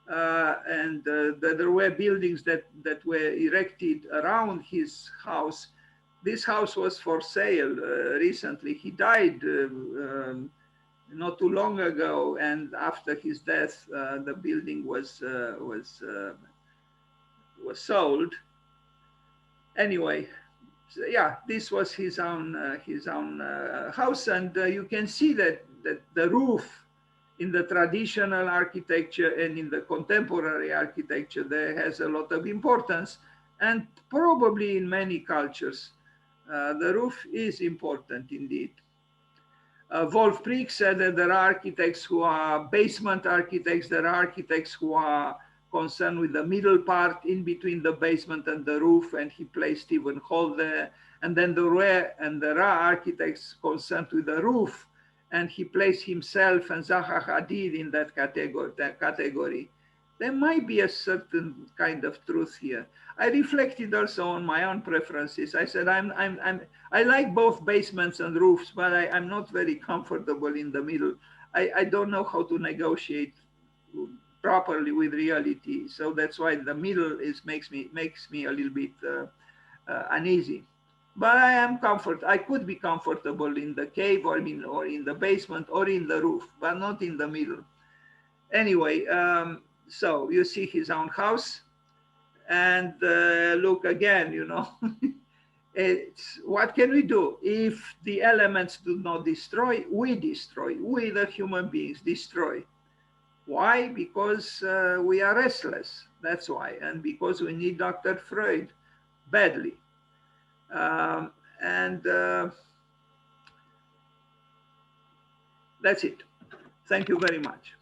And there were buildings that were erected around his house. This house was for sale recently. He died not too long ago, and after his death, the building was sold. Anyway, so yeah, this was his own house, and you can see that the roof in the traditional architecture and in the contemporary architecture there has a lot of importance, and probably in many cultures the roof is important indeed. Wolf Prieck said that there are architects who are basement architects, there are architects who are concerned with the middle part in between the basement and the roof, and he placed Stephen Hall there. And then there are architects concerned with the roof, and he placed himself and Zaha Hadid in that category. There might be a certain kind of truth here. I reflected also on my own preferences. I said I like both basements and roofs, but I'm not very comfortable in the middle. I don't know how to negotiate properly with reality, so that's why the middle makes me a little bit uneasy. But I could be comfortable in the cave or in the basement or in the roof, but not in the middle. Anyway, so you see his own house, and look again, you know, what can we do? If the elements do not destroy, we the human beings destroy. Why? Because we are restless, that's why, and because we need Dr. Freud badly. And that's it. Thank you very much.